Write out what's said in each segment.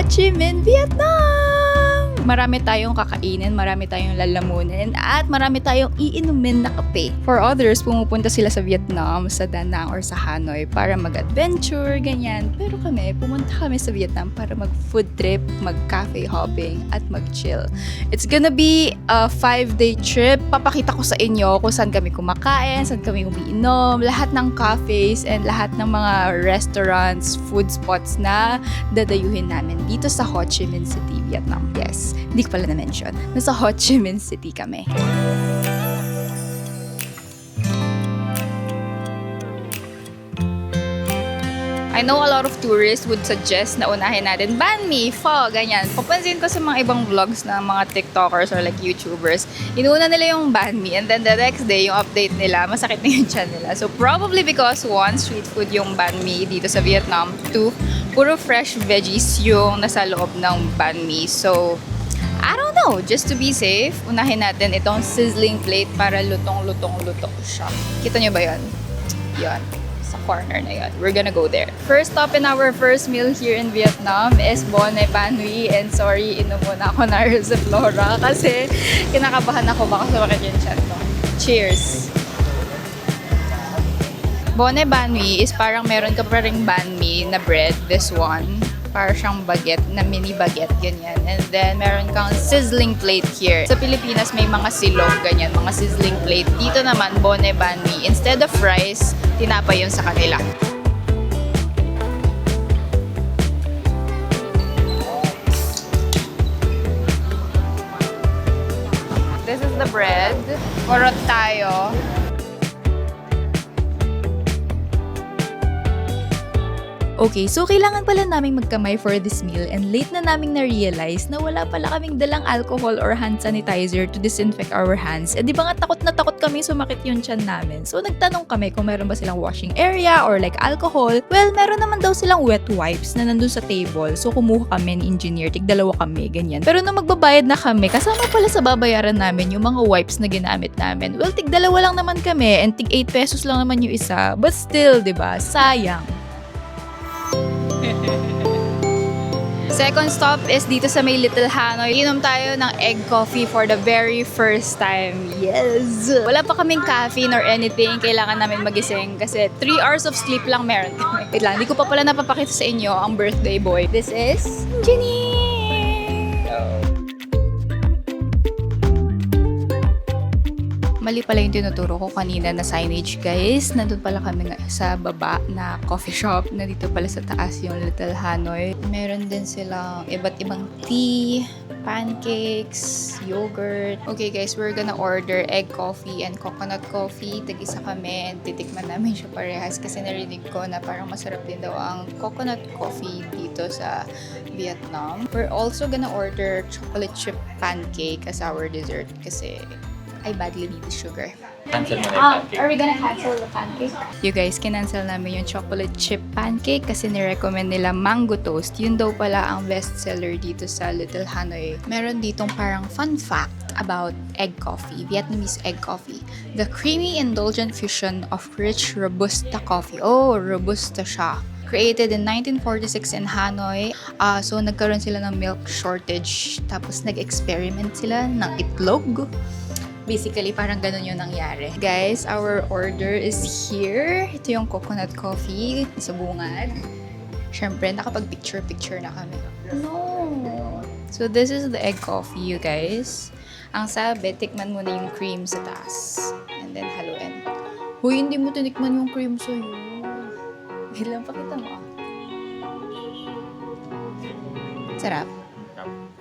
Chi Minh, Vietnam! Marami tayong kakainin, marami tayong lalamunin, at marami tayong iinumin na kape. For others, pumupunta sila sa Vietnam, sa Da Nang or sa Hanoi para mag-adventure, ganyan. Pero kami, pumunta kami sa Vietnam para mag-food trip, mag-cafe hopping, at mag-chill. It's gonna be a 5-day trip. Papakita ko sa inyo kung saan kami kumakain, saan kami umiinom, lahat ng cafes, and lahat ng mga restaurants, food spots na dadayuhin namin dito sa Ho Chi Minh City, Vietnam. Yes, hindi ko pala na-mention. Nasa Ho Chi Minh City kami. I know a lot of tourists would suggest na unahin natin banh mi, pho, ganyan. Papansin ko sa mga ibang vlogs ng mga TikTokers or like YouTubers, inuuna nila yung banh mi and then the next day, yung update nila, masakit na yung tiyan nila. So probably because one, street food yung banh mi dito sa Vietnam. Two, puro fresh veggies yung nasa loob ng banh mi. So I don't know, just to be safe, unahin natin itong sizzling plate para lutong-lutong-lutong siya. Kita nyo ba yun? Yun. Sa corner na yun. We're gonna go there. First stop in our first meal here in Vietnam is Bonne Banh Mi. And sorry, inom muna ako na Flora kasi kinakabahan ako baka sumakit yung chan ko. Cheers! Bonne Banh Mi is parang meron ka pa ring banh mi na bread. This one. Para siyang baguette, na mini baguette, ganyan. And then, meron kang sizzling plate here. Sa Pilipinas, may mga silog, ganyan, mga sizzling plate. Dito naman, Bonne Banh Mi. Instead of fries, tinapay yun sa kanila. This is the bread. Kurot tayo. Okay, so kailangan pala naming magkamay for this meal and late na naming na-realize na wala pala kaming dalang alcohol or hand sanitizer to disinfect our hands. Eh di ba nga takot na takot kami sumakit yung tiyan namin. So nagtanong kami kung meron ba silang washing area or like alcohol. Well, meron naman daw silang wet wipes na nandun sa table. So kumuha kami ni engineer, tig-dalawa kami, ganyan. Pero nung magbabayad na kami, kasama pala sa babayaran namin yung mga wipes na ginamit namin. Well, tig-dalawa lang naman kami and tig 8 pesos lang naman yung isa. But still, di ba? Sayang. Second stop is dito sa may Little Hanoi. Inom tayo ng egg coffee for the very first time. Yes! Wala pa kaming caffeine or anything. Kailangan namin magising kasi 3 hours of sleep lang meron kami. Wait lang, hindi ko pa pala napapakita sa inyo ang birthday boy. This is Jenny! Mali pala yung tinuturo ko kanina na signage, guys. Nandun pala kami sa baba na coffee shop. Nandito pala sa taas yung Little Hanoi. Meron din silang iba't ibang tea, pancakes, yogurt. Okay guys, we're gonna order egg coffee and coconut coffee. Tag-isa kami and titikman namin siya parehas kasi narinig ko na parang masarap din daw ang coconut coffee dito sa Vietnam. We're also gonna order chocolate chip pancake as our dessert kasi I badly need the sugar. Cancel mo na yung pancake. Are we gonna cancel the pancake? You guys, kinancel namin yung chocolate chip pancake kasi nirecommend nila mango toast. Yun daw pala ang best seller dito sa Little Hanoi. Meron ditong parang fun fact about egg coffee, Vietnamese egg coffee. The creamy, indulgent fusion of rich Robusta coffee. Oh, Robusta siya. Created in 1946 in Hanoi. So, nagkaroon sila ng milk shortage. Tapos, nag-experiment sila ng itlog. Basically, parang ganun yung nangyari. Guys, our order is here. Ito yung coconut coffee sa bungad. Siyempre, nakapag-picture-picture na kami. No! So, this is the egg coffee, you guys. Ang sabi, tikman mo na yung cream sa taas. And then, haluin. Huy, hindi mo tinikman yung cream sa'yo. Wait lang, pakita mo. Sarap.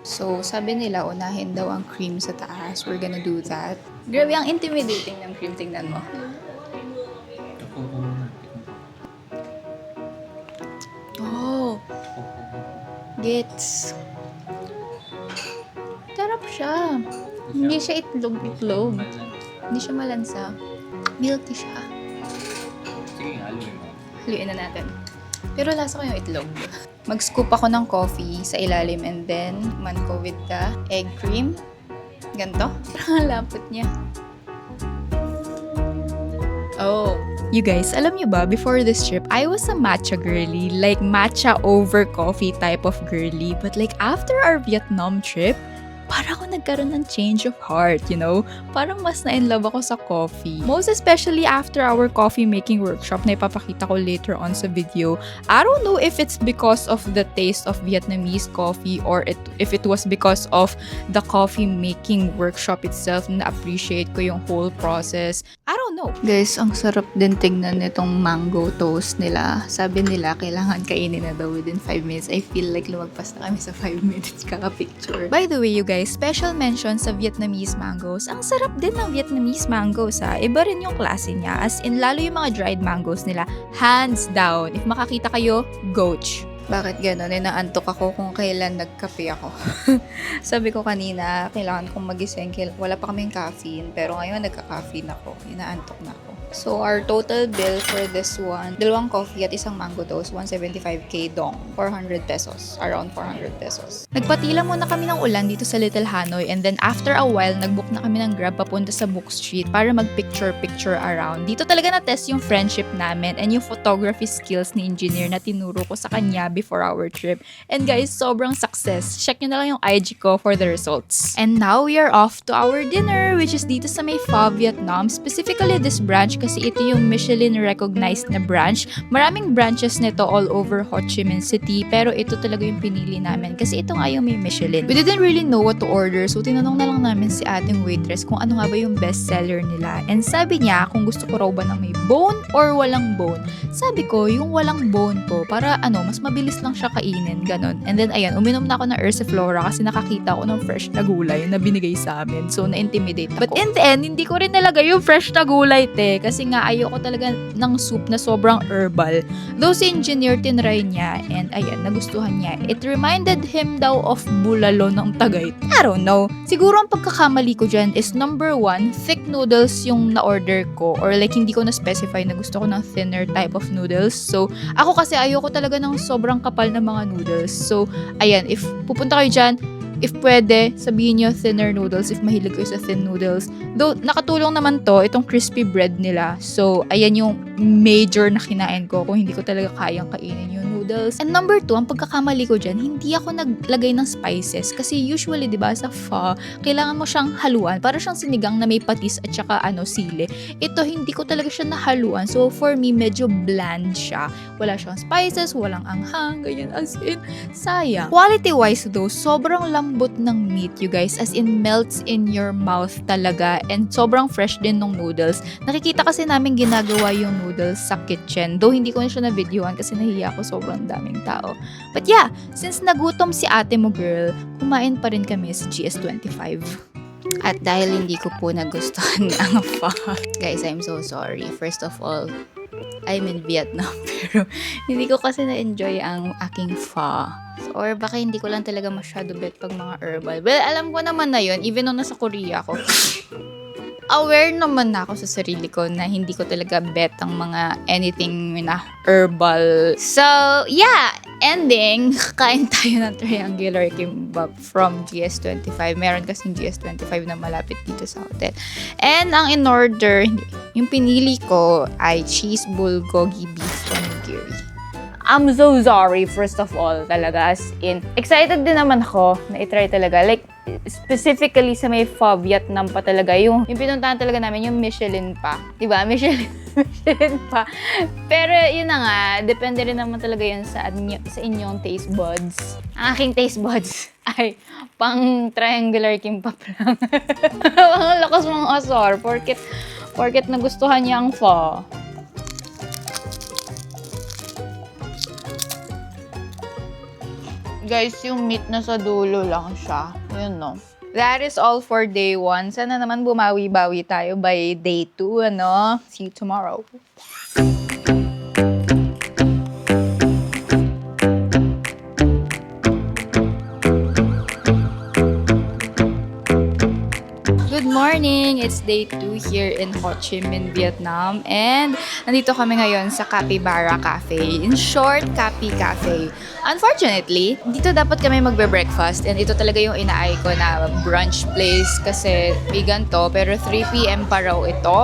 So, sabi nila, unahin daw ang cream sa taas. We're gonna do that. Grabe, ang intimidating ng cream. Tingnan mo. Oh! Gets. Sarap siya. Hindi siya itlog-itlog. Hindi siya malansa. Milky siya. Sige, haluin mo. Haluin na natin. Pero lasa ko yung itlog. Mag-scoop ako ng coffee sa ilalim and then man ko with the egg cream. Ganto. Parang lapot niya. Oh, You guys, alam niyo ba, before this trip, I was a matcha girly. Like, matcha over coffee type of girly. But like, after our Vietnam trip, parang ako nagkaroon ng change of heart, you know? Parang mas na-inlove ako sa coffee. Most especially after our coffee making workshop na ipapakita ko later on sa video. I don't know if it's because of the taste of Vietnamese coffee or if it was because of the coffee making workshop itself na appreciate ko yung whole process. I don't know. Guys, ang sarap din tignan nitong mango toast nila. Sabi nila, kailangan kainin na daw within 5 minutes. I feel like lumagpas na kami sa 5 minutes kaka-picture. By the way, you guys, special mention sa Vietnamese mangoes. Ang sarap din ng Vietnamese mangoes ha. Iba rin yung klase niya. As in, lalo yung mga dried mangoes nila. Hands down. If makakita kayo, goach. Bakit gano'n? Naantok ako kung kailan nagkape ako. Sabi ko kanina, kailangan kong magising. Wala pa kaming caffeine. Pero ngayon, nagka-caffeine ako. Inaantok na ako. So, our total bill for this one, 2 coffee at isang mango toast, 175k dong. 400 pesos. Around 400 pesos. Nagpatila muna kami ng ulan dito sa Little Hanoi and then after a while, nagbook na kami ng Grab papunta sa Book Street para mag-picture-picture around. Dito talaga na-test yung friendship namin and yung photography skills ni engineer na tinuro ko sa kanya before our trip. And guys, sobrang success. Check nyo na lang yung IG ko for the results. And now, we are off to our dinner, which is dito sa May Pho, Vietnam. Specifically, this branch kasi ito yung Michelin-recognized na branch. Maraming branches nito all over Ho Chi Minh City, pero ito talaga yung pinili namin kasi ito nga yung may Michelin. We didn't really know what to order, so tinanong na lang namin si ating waitress kung ano nga ba yung best seller nila. And sabi niya kung gusto ko raw ba ng may bone or walang bone. Sabi ko, yung walang bone po, para mas mabilis lang siya kainin, ganon. And then, ayan, uminom na ako ng Ursiflora kasi nakakita ko ng fresh na gulay na binigay sa amin. So, na-intimidate ako. But in the end, hindi ko rin nalagay yung fresh na gulay, te. Kasi nga, ayoko talaga ng soup na sobrang herbal. Though si engineer, tinry niya, and ayan, nagustuhan niya. It reminded him daw of bulalo ng Tagaytay. I don't know. Siguro ang pagkakamali ko dyan is number 1, thick noodles yung na-order ko. Or like, hindi ko na-specify na gusto ko ng thinner type of noodles. So, ako kasi ayoko talaga ng sobrang kapal na mga noodles. So, ayan, if pupunta kayo dyan, if pwede, sabihin nyo thinner noodles if mahilig kayo sa thin noodles. Though, nakatulong naman to, itong crispy bread nila. So, ayan yung major na kinain ko kung hindi ko talaga kayang kainin yung noodles. And number 2, ang pagkakamali ko dyan, hindi ako naglagay ng spices. Kasi usually, di ba, sa pho, kailangan mo siyang haluan. Para siyang sinigang na may patis at saka sili. Ito, hindi ko talaga siya nahaluan. So, for me, medyo bland siya. Wala siyang spices, walang anghang, ganyan. As in, sayang. Quality-wise though, sobrang lambot ng meat, you guys. As in, melts in your mouth talaga. And sobrang fresh din ng noodles. Nakikita kasi namin ginagawa yung noodles sa kitchen. Though, hindi ko na siya na-videoan kasi nahiya ako sobrang daming tao. But yeah, since nagutom si ate mo, girl, kumain pa rin kami sa GS25. At dahil hindi ko po nagustuhan ang pho. Guys, I'm so sorry. First of all, I'm in Vietnam, pero hindi ko kasi na-enjoy ang aking pho. Or baka hindi ko lang talaga masyado bet pag mga herbal. Well, alam ko naman na yun, even nung nasa Korea ako. Aware naman na ako sa sarili ko na hindi ko talaga bet ang mga anything na herbal. So, yeah, ending, kain tayo ng triangular kimbap from GS25. Meron kasing GS25 na malapit dito sa hotel. And ang in-order, yung pinili ko ay cheese bulgogi beef onigiri. I'm so sorry, first of all, talaga. As in, excited din naman ako na itry talaga. Like, specifically sa may pho, Vietnam pa talaga. Yung pinuntahan talaga namin, yung Michelin pa. Diba? Michelin pa. Pero yun na nga, depende rin naman talaga yun sa inyong taste buds. Ang aking taste buds ay pang triangular kimbap lang. Ang lakas mong asor, porket nagustuhan niya ang pho. Guys, yung meat na sa dulo lang siya. Yun, no? That is all for day 1. Sana naman bumawi-bawi tayo by day 2, See you tomorrow. Good morning! It's day 2 here in Ho Chi Minh, Vietnam. And nandito kami ngayon sa Capybara Cafe. In short, Capi Cafe. Unfortunately, dito dapat kami magbe-breakfast. And ito talaga yung inaay ko na brunch place kasi vegan to. Pero 3 p.m. pa raw ito.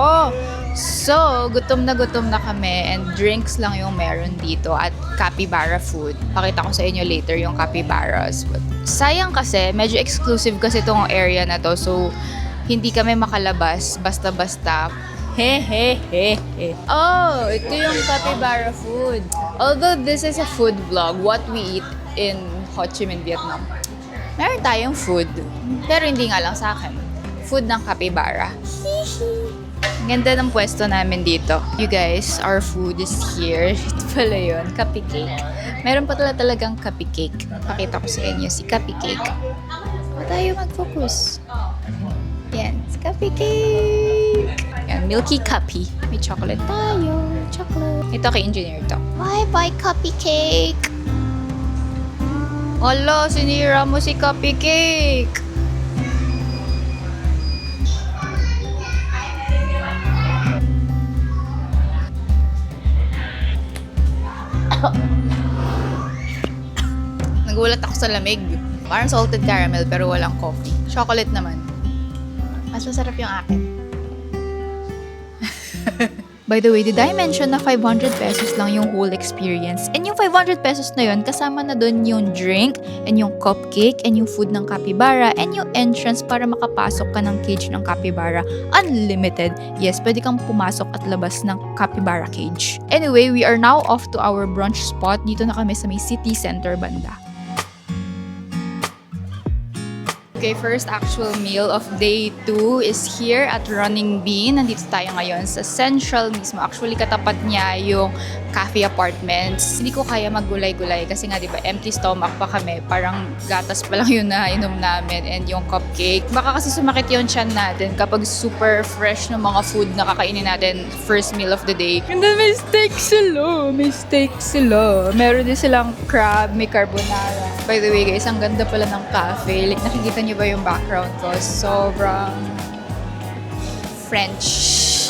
So, gutom na kami and drinks lang yung meron dito at capybara food. Pakita ko sa inyo later yung capybaras. But sayang kasi, medyo exclusive kasi itong area na to. So, hindi kami makalabas basta-basta. Oh, ito yung capybara food. Although this is a food vlog, what we eat in Ho Chi Minh, Vietnam. Meron tayong food, pero hindi nga lang sa akin. Food ng capybara. Ganda ng pwesto namin dito. You guys, our food is here. Ito pala yun, cupcake. Meron pa talagang cupcake. Pakita ko sa inyo si cupcake. Huwag tayo mag-focus. Yan, si cupcake. Yan, milky cuppy. May chocolate tayo. Chocolate. Ito kay engineer to. Bye-bye, cupcake. Hala, sinira mo si cupcake. Nagulat ako sa lamig. Parang salted caramel pero walang coffee. Chocolate naman. Mas masarap yung akin. By the way, did I mention na 500 pesos lang yung whole experience? And yung 500 pesos na yun, kasama na dun yung drink, and yung cupcake, and yung food ng capybara, and yung entrance para makapasok ka ng cage ng capybara. Unlimited. Yes, pwede kang pumasok at labas ng capybara cage. Anyway, we are now off to our brunch spot. Dito na kami sa may city center banda. Okay, first actual meal of day 2 is here at Running Bean. Nandito tayo ngayon sa Central mismo. Actually, katapat niya yung cafe apartments. Hindi ko kaya maggulay-gulay kasi nga, di ba, empty stomach pa kami. Parang gatas pa lang yun na inom namin and yung cupcake. Baka kasi sumakit yung tiyan natin kapag super fresh ng mga food na kakainin natin first meal of the day. And then may steak sila. Meron din silang crab, may carbonara. By the way guys, ang ganda pala ng cafe. Like, nakikita niyo ba yung background ko? Sobrang French,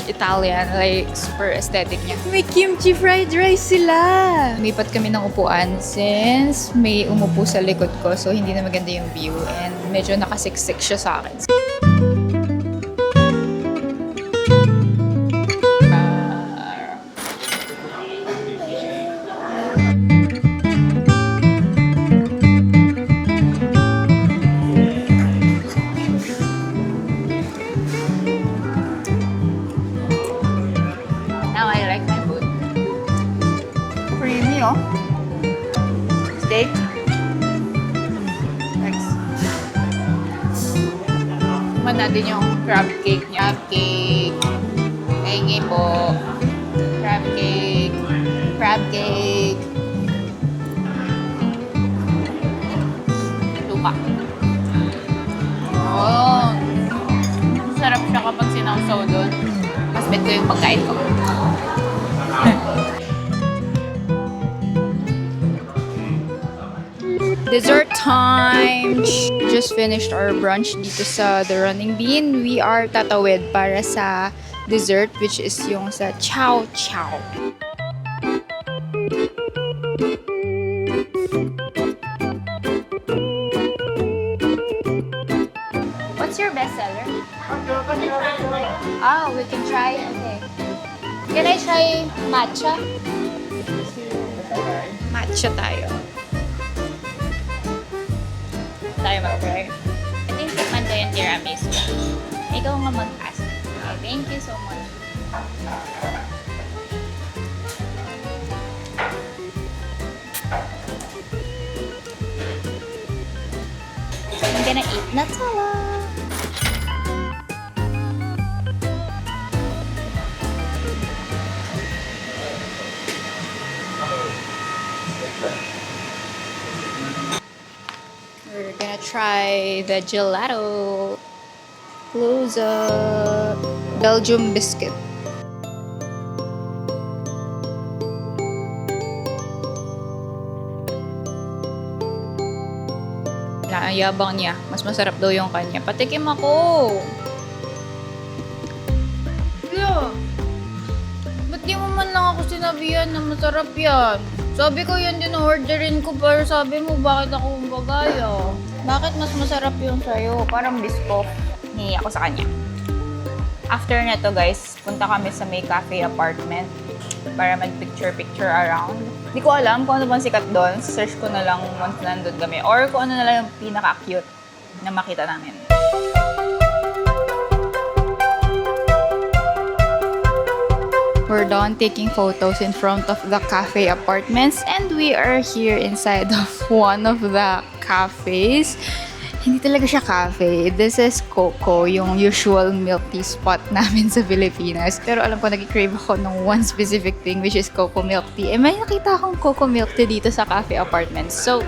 Italian, like super aesthetic niya. May kimchi fried rice sila! Lumipat kami ng upuan since may umupo sa likod ko so hindi na maganda yung view and medyo nakasiksik siya sa akin. Steak. Next. Kuman natin yung crab cake niya. Crab cake. Hingi po. Crab cake. Crab cake. Luka. Oh. Sarap siya kapag sinawsaw doon. Mas bet ko yung pagkain ko. Dessert time! Just finished our brunch dito sa The Running Bean. We are tatawid para sa dessert which is yung sa Chow Chow. What's your bestseller? Oh, we can try? Okay. Can I try matcha? Matcha tayo. Tayo mag-try. I think tikman ko yung tiramisu. Ikaw nga mag-ask. Okay, thank you so much. I'm gonna eat Nutella. We're gonna try the gelato. Close up. Belgium biscuit. Naayabang niya. Mas masarap daw yung kanya. Patikim ako! Hello! Ba't di mo man lang ako sinabihan na masarap yan? Sabi ko yan din orderin ko pero sabi mo bakit ako bagaya? Bakit mas masarap yung sa'yo? Parang bisko. Hingi ako sa kanya. After neto guys, punta kami sa may cafe apartment para mag-picture-picture around. Hindi ko alam kung ano bang sikat doon. Search ko na lang once nandun kami. Or kung ano na lang yung pinaka-cute na makita namin. We're done taking photos in front of the cafe apartments and we are here inside of one of the cafes. Hindi talaga siya cafe. This is Coco, yung usual milk tea spot namin sa Pilipinas. Pero alam ko, nag-crave ako ng one specific thing which is Coco milk tea. Eh, may nakita akong Coco milk tea dito sa cafe apartments. So,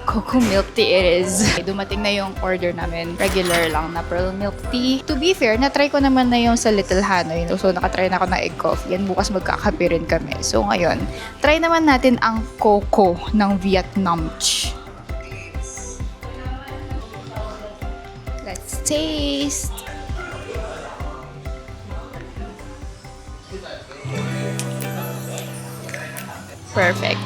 Coco milk tea it is. Dumating na yung order namin. Regular lang na pearl milk tea. To be fair, na-try ko naman na yung sa Little Hanoi. So, nakatry na ako ng egg coffee. Yan, bukas magkakape rin kami. So, ngayon, try naman natin ang Coco ng Vietnam. Let's taste! Perfect.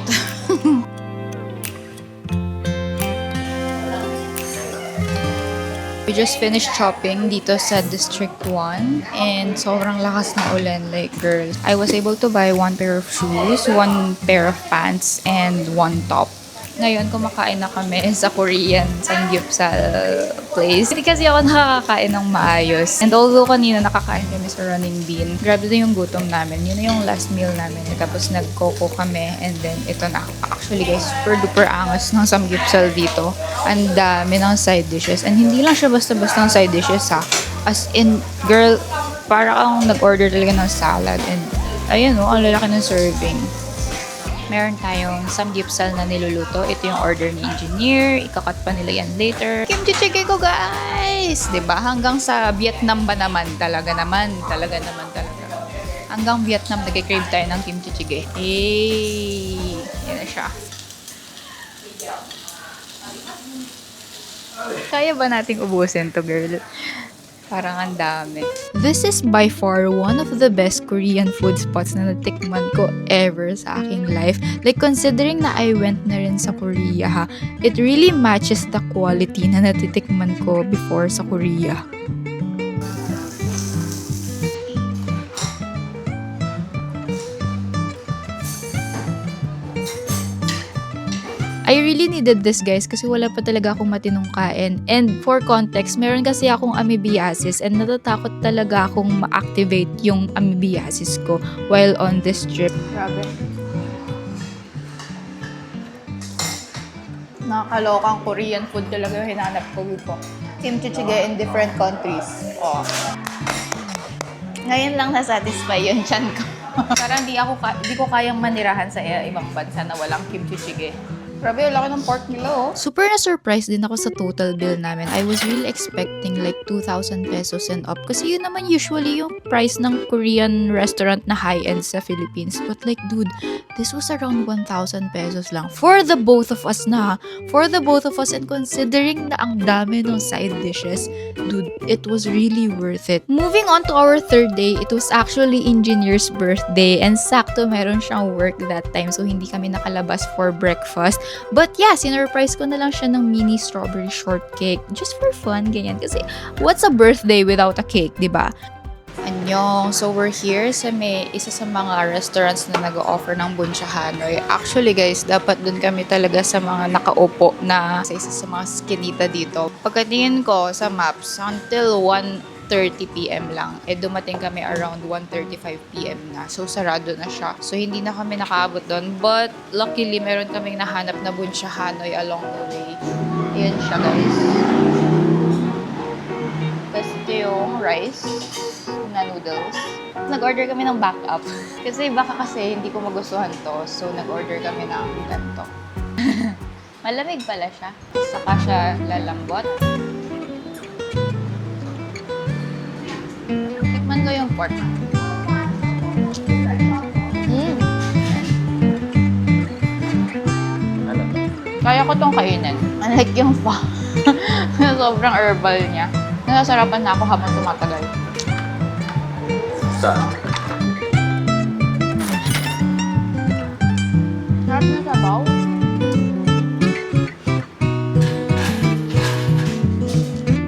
We just finished shopping dito sa District 1 and sobrang lakas ng ulan, like girls. I was able to buy one pair of shoes, one pair of pants, and one top. Ngayon, kumakain na kami sa Korean samgyeopsal place. Hindi kasi ako nakakain ng maayos. And although kanina nakakain kami sa Running Bean, grabe na yung gutom namin. Yun na yung last meal namin. Tapos nag-coco kami and then ito na. Actually guys, super duper angas ng samgyeopsal dito. Ang dami ng side dishes. And hindi lang siya basta-basta ng side dishes ha. As in, girl, para kang nag-order talaga ng salad. And ayun o, ang lalaki ng serving. Meron tayong samgyeopsal na niluluto. Ito yung order ni engineer. Ikakat pa nila yan later. Kimchi jjigae ko, guys! Diba? Hanggang sa Vietnam ba naman? Talaga naman. Hanggang Vietnam, nag-crave tayo ng kimchi jjigae. Hey! Yan na siya. Kaya ba nating ubusin to, girl? Parang ang dami. This is by far one of the best Korean food spots na natikman ko ever sa aking life. Like, considering na I went na rin sa Korea ha, it really matches the quality na natitikman ko before sa Korea. I really needed this guys kasi wala pa talaga akong matinong kain. And for context, meron kasi akong amoebiasis and natatakot talaga akong ma-activate yung amoebiasis ko while on this trip. Grabe. Nakakalokang Korean food talaga yung hinanap ko dito. Kimchi jjigae in different countries. Oh. Ngayon lang na-satisfy yung chan ko. Parang di ko kayang manirahan sa ibang bansa na walang kimchi jjigae. Grabe, laki ng pork nila, oh. Super na-surprise din ako sa total bill namin. I was really expecting like 2,000 pesos and up. Kasi yun naman usually yung price ng Korean restaurant na high-end sa Philippines. But like, dude, this was around 1,000 pesos lang. For the both of us na. For the both of us. And considering na ang dami ng side dishes, dude, it was really worth it. Moving on to our third day, it was actually engineer's birthday. And sakto, meron siyang work that time. So, hindi kami nakalabas for breakfast. But yeah, sinurprise ko na lang siya ng mini strawberry shortcake. Just for fun, ganyan. Kasi, what's a birthday without a cake, diba? Anyong, so we're here sa isa sa mga restaurants na nag-offer ng Buncha Hanoi. Actually guys, dapat dun kami talaga sa mga nakaupo na sa isa sa mga skinita dito. Pagkatingin ko sa maps, until 1:30 p.m. lang. Dumating kami around 1:35 p.m. na. So, sarado na siya. So, hindi na kami nakaabot doon. But, luckily, meron kaming nahanap na Buncha Hanoi along the way. Ayan siya, guys. Tapos, ito yung rice na noodles. Nag-order kami ng backup. Kasi baka hindi ko magustuhan to. So, nag-order kami ng ganito. Malamig pala siya. Saka siya lalambot. Tikman ko yung pork. Kaya ko tong kainin. Unlike yung pho. Sobrang herbal niya. Nasasarapan na ako habang tumatagal. Sarap na sabaw.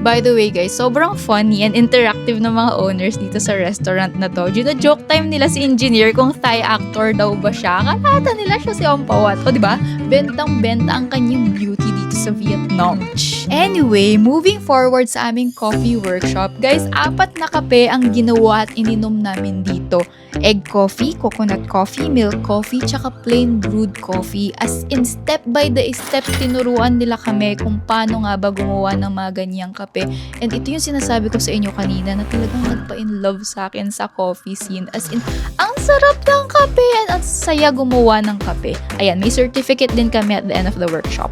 By the way guys, sobrang funny and interactive ng mga owners dito sa restaurant na to. Joke time nila si engineer kung Thai actor daw ba siya. Kalata nila siya si Ompawat. O diba? Bentang-benta ang kanyang beauty dito sa Vietnam. Anyway, moving forward sa aming coffee workshop. Guys, 4 na kape ang ginawa at ininom namin dito. Egg coffee, coconut coffee, milk coffee, tsaka plain brewed coffee. As in, step by the step, tinuruan nila kami kung paano nga ba gumawa ng mga ganyang kape. And ito yung sinasabi ko sa inyo kanina na talagang nagpa-in love sa akin sa coffee scene. As in, ang sarap ng kape and ang saya gumawa ng kape. Ayan, may certificate din kami at the end of the workshop.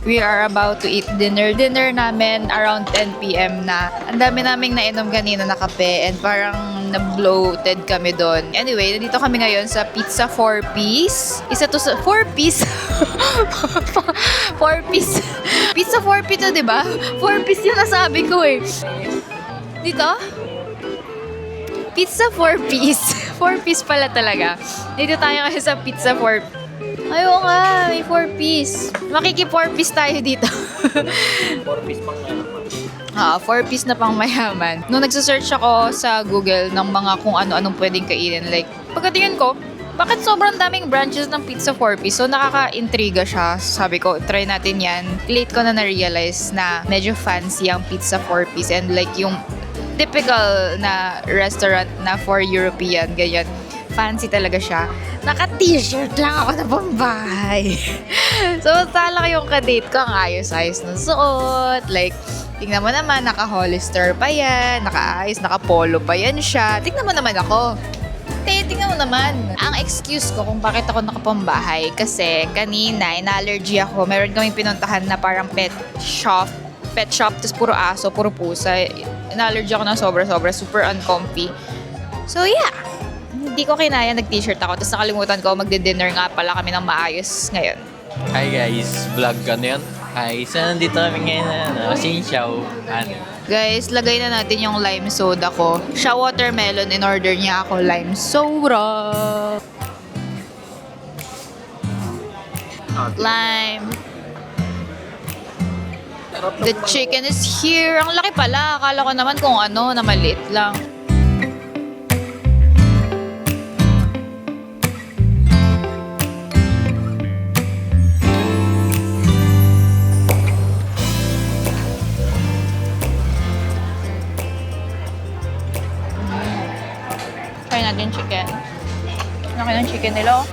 We are about to eat dinner. Dinner namin around 10 p.m. na. Ang dami naming nainom kanina na kape and parang na-bloated kami doon. Anyway, nandito kami ngayon sa Pizza 4-piece. Isa to sa 4-piece. 4-piece. Pizza 4-piece to, diba? 4-piece yung nasabi ko eh. Dito? Pizza 4-piece. 4-piece pala talaga. Dito tayo kasi sa Pizza 4-piece. Ayaw nga, may 4-piece. Makiki 4-piece tayo dito. 4-piece pang mayaman. 4-piece na pang mayaman. Nung nagsasearch ako sa Google ng mga kung ano-anong pwedeng kainin, like, pagkatingin ko, bakit sobrang daming branches ng pizza 4-piece? So, nakaka-intriga siya. Sabi ko, try natin yan. Late ko na na-realize na medyo fancy ang pizza 4-piece and like yung typical na restaurant na for European, ganyan. Fancy talaga siya. Naka-t-shirt lang ako na pambahay. So, tala yung kadate ko. Ang ayos-ayos ng suot. Like, tingnan mo naman, naka-Hollister pa yan. Naka-ayos, naka-polo pa yan siya. Tingnan mo naman ako. Tingnan mo naman. Ang excuse ko kung bakit ako nakapambahay, kasi kanina, in-allergy ako. Meron kaming pinuntahan na parang pet shop. Tapos puro aso, puro pusa. In-allergy ako ng sobra-sobra. Super uncomfy. So, yeah. Hindi ko kinaya, nag-t-shirt ako. Tapos nakalimutan ko, magde-dinner nga pala kami ng maayos ngayon. Hi guys, vlog ka na yun? Hi, so nandito kami ngayon na Xinxiao. Guys, lagay na natin yung lime soda ko. Siya watermelon, in order niya ako lime soda. Lime. The chicken is here. Ang laki pala. Akala ko naman kung ano, na maliit lang. Try natin chicken. Laki ng chicken nila.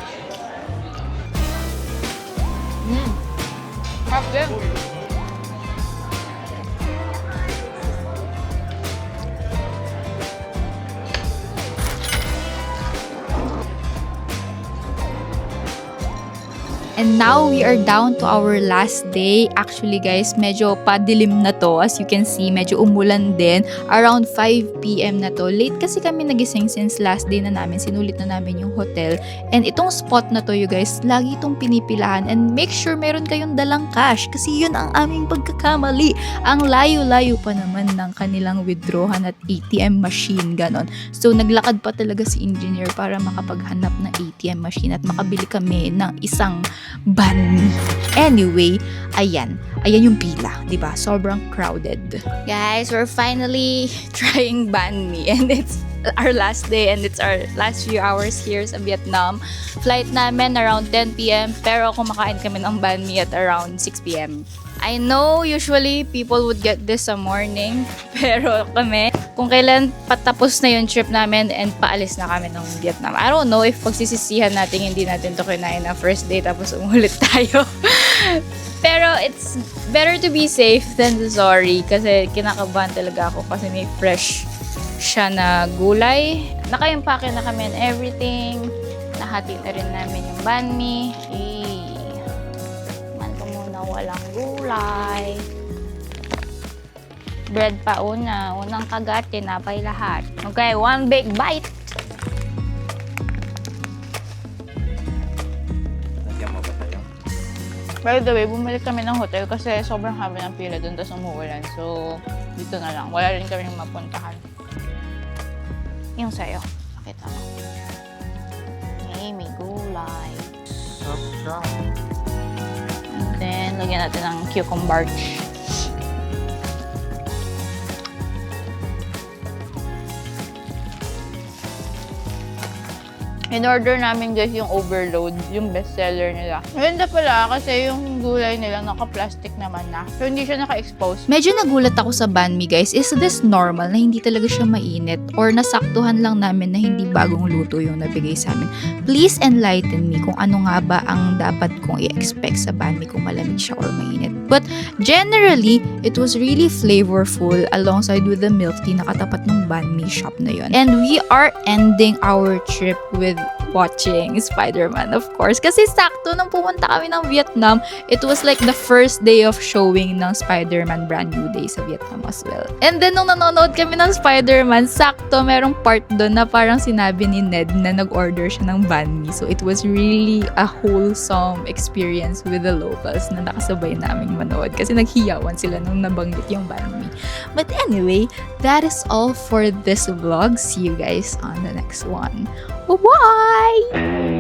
Harap din. And now, we are down to our last day. Actually, guys, medyo padilim na to. As you can see, medyo umulan din. Around 5 p.m. na to. Late kasi kami nagising since last day na namin. Sinulit na namin yung hotel. And itong spot na to, you guys, lagi itong pinipilahan. And make sure meron kayong dalang cash. Kasi yun ang aming pagkakamali. Ang layo-layo pa naman ng kanilang withdrawhan at ATM machine. Ganon. So, naglakad pa talaga si engineer para makapaghanap ng ATM machine at makabili kami ng isang banh mi. Anyway, ayan yung pila, 'di ba? Sobrang crowded. Guys, we're finally trying banh mi and it's our last day and it's our last few hours here sa Vietnam. Flight namin around 10 p.m. pero kumakain kami ng banh mi at around 6 p.m. I know usually people would get this sa morning, pero kami, kung kailan patapos na yung trip namin and paalis na kami ng Vietnam. I don't know if pagsisisihan natin hindi natin to kinain na first day tapos umulit tayo. Pero it's better to be safe than sorry kasi kinakabahan talaga ako kasi may fresh siya na gulay. Naka-impake na kami and everything. Nahati na rin namin yung banh mi. Walang gulay. Bread pa una. Unang kagat, tinapay lahat. Okay, one big bite. Nagyan mo ba tayo? By the way, bumalik kami ng hotel kasi sobrang haba ng pila dun tapos umuulan. So, dito na lang. Wala rin kami mapuntahan. Yung sayo. Pakita mo. May gulay. Sarap. Then, lagyan natin ng cucumber. In-order namin guys yung overload, yung bestseller nila. Maganda pala kasi yung gulay nila naka-plastic naman na. So hindi siya naka-expose. Medyo nagulat ako sa banh mi guys. Is this normal na hindi talaga siya mainit? Or nasaktuhan lang namin na hindi bagong luto yung nabigay sa amin? Please enlighten me kung ano nga ba ang dapat kong i-expect sa banh mi kung malamig siya or mainit. But generally, it was really flavorful alongside with the milk tea na katapat ng banh mi shop na yun. And we are ending our trip with watching Spider-Man, of course. Kasi sakto nung pumunta kami ng Vietnam, it was like the first day of showing ng Spider-Man Brand New Day sa Vietnam as well. And then nung nanonood kami ng Spider-Man, sakto merong part doon na parang sinabi ni Ned na nag-order siya ng banh mi. So it was really a wholesome experience with the locals na nakasabay naming manood kasi naghiyawan sila nung nabanggit yung banh mi. But anyway, that is all for this vlog. See you guys on the next one. Bye-bye!